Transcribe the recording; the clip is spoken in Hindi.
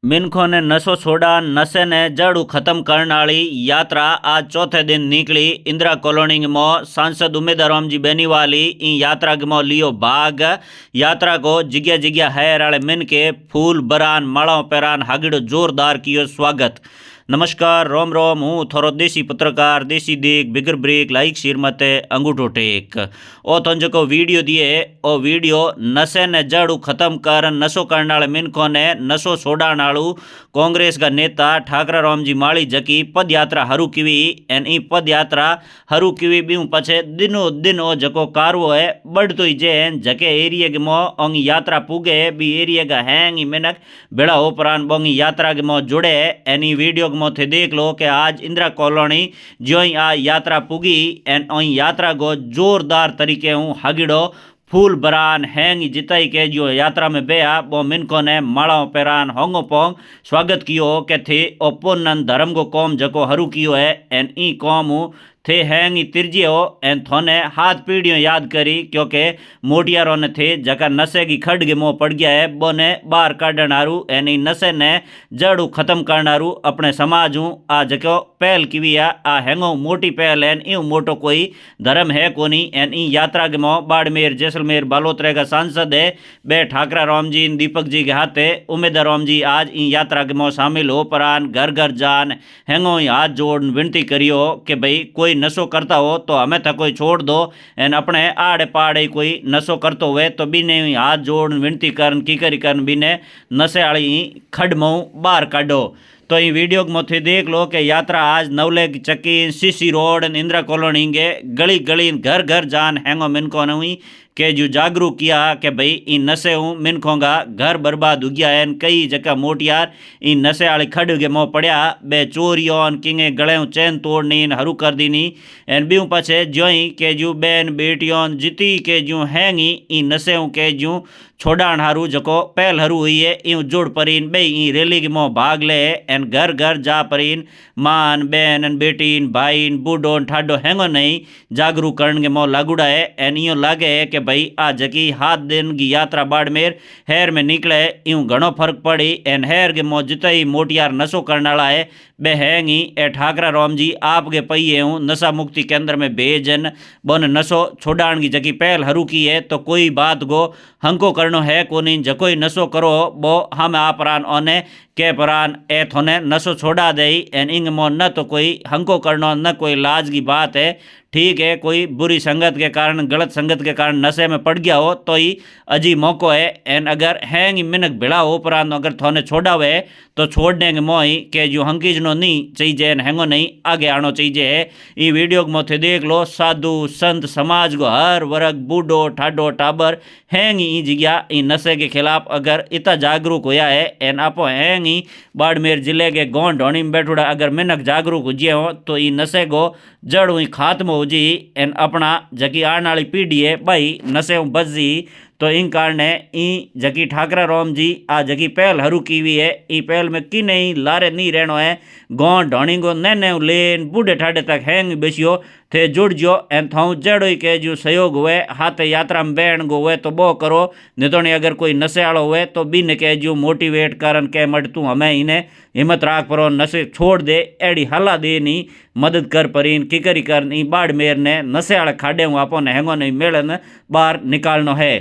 मिनखों ने नशो छोड़ा, नशे ने जड़ खत्म करने वाली यात्रा आज चौथे दिन निकली। इंदिरा कॉलोनी में सांसद उमेदवार राम जी बेनीवाली इन यात्रा में लियो भाग। यात्रा को जिग्या जिग्या हैर आले मिन के फूल बरान मालाओं पेरान हागिड़ो जोरदार कियो स्वागत। नमस्कार, रोम रोम, हूँ थोरो देसी पत्रकार देसी देख बिगर ब्रेक लाइक शेर मते अंगूठो टेक। ओ तो जो वीडियो दिए ओ वीडियो नशे ने जड़ खत्म कर नशो करने वाले मिनखों ने नशो छोड़ाने वालू कांग्रेस का नेता ठाकरा राम जी माली जकी पद यात्रा हरू कीवी एन ई पद यात्रा हरू कीवी बीऊ पछे दिनों दिन ओ जको कारवो है बढ़तो ही जैन जके एरिया के मो ओंग यात्रा पुगे बी एरिया का हैंग मिनक बेड़ा ओपरान बोंगी यात्रा के मो जुड़े एनी वीडियो के मो थे देख लो कि आज इंदिरा कॉलोनी जो ही आ यात्रा पुगी एन ओई यात्रा को जोरदार तरीके हूँ हागिड़ो फूल बरान हैंग जिताई के जो यात्रा में बेया वो मिनकों ने माड़ाओं पेरान होंगो पोंग स्वागत कियो के थे ओपोनन धर्म को कौम जको हरू कियो है एन ई कौम थे हैंग तिरजियो एन थोने हाथ पीढ़ियों याद करी क्योंकि मोटियारों ने थे जका नशे की खड के मुँह पड़ गया है बोने बाहर काढ़नारू एन ई नशे ने जड़ू खत्म करनारू अपने समाज हूँ आ जको पहल की आ हैंगो मोटी पहल एन यूँ मोटो कोई धर्म है कोनी एन ई यात्रा के मुँह बाड़मेर जैसलमेर बालोतरे का सांसद है बे ठाकरा राम जी दीपक जी के हाथे उमेदवार राम जी आज इन यात्रा के मुँह शामिल हो परान घर घर जान हैंगो हाथ जोड़ विनती करियो कि भाई कोई नशो करता हो तो हमें तो कोई छोड़ दो एन अपने आड़े पाड़े कोई नशो करते हुए तो बिने हाथ जोड़ विनती करन की करी करन बिने नशे वाली खड मऊ बाहर काढ़ो। तो ये वीडियो के मथे देख लो कि यात्रा आज नवले की चक्की सीसी रोड इंदिरा कॉलोनी के गली गली घर घर जान हैंगो मिनकों ने हुई के जो जागरूक किया कि भाई इन नशे हूँ मिनखों का घर बर्बाद हो गया है। कई जगह मोटियार इन नशे वाले खड के मुँह पड़िया बे चोरियों किंगे गले चैन तोड़नी हरू कर दीनी एन बीऊ पछे ज्यों के जू बैन बेटियों जिती के जू हैंगी इन नशे के जू छोड़ाण हारू जको पहल हरू हुई है यूँ जोड़ परीन बे ई रैली के मुँह भाग ले एन घर घर जा परीन मान बैन बेटीन भाईन बूढ़ों ठाडो हैंगो नहीं जागरूक करण के मुँह लागूड़ा है एन यूँ लागे है कि भाई आ जकी हाथ दिन की यात्रा बाड़मेर हैर में निकले यूँ घणो फर्क पड़ी एन हैर के मुँह जितना ही मोटियार नशो करने वाला है बे हैंगी ए ठाकरा राम जी आपके पहिए हूँ नशा मुक्ति केंद्र में भेजन बन नशो छोड़ाण की जकी पहल हरू की है तो कोई बात गो हंको करनो है कोनी जकोई नशो करो वो हम आपरान ओने के परान ए थोने नशो छोड़ा दे एन इंग मो न तो कोई हंको करनो न कोई लाज की बात है। ठीक है, कोई बुरी संगत के कारण गलत संगत के कारण नशे में पड़ गया हो तो ही अजी मौको है एन अगर हैंग मिनक भिड़ा हो परान अगर थोने छोड़ा हुए तो छोड़ने के मोही के जो हंकीजनो नहीं चाहिए एन हैंगो नहीं आगे आनो चाहिए है। ये वीडियो के मोथे देख लो साधु संत समाज को हर वर्ग बूढ़ो ठाडो टाबर हैंग ई जगह ई नशे के खिलाफ अगर इतना जागरूक होया है एन आपो हैंग ही बाड़मेर जिले के गाँव ढोणी में बैठोड़ा अगर मिनक जागरूक हो जिए हो तो ई नशे को जड़ हुई खात्मो हो जी एन अपना जकी आने वाली पीढ़ी है भाई नशे बच जी तो इन कारण ई जकी ठाकरा राम जी आ जकी पहल हरू की हुई है ई पहल में कि नहीं लारे नहीं रहनो है गाँव ढोणी को नैने लेन बूढ़े ठाडे तक हैंग बेसियो थे जुड़ जो एन थाऊ जड़ के जो सहयोग हुए हाथ यात्रा में बैण गो हुए तो बो करो नहीं तो नहीं अगर कोई नशे वालों हुए तो बिन के जो मोटिवेट करन के मट तू हमें इन्हें हिम्मत राख परो नशे छोड़ दे एड़ी हला दे नहीं मदद कर परीन की करी कर नहीं बाड़मेर ने नशे वाले खाडे हूँ आपो ने हैंगो नहीं मेलन बाहर निकालनो है।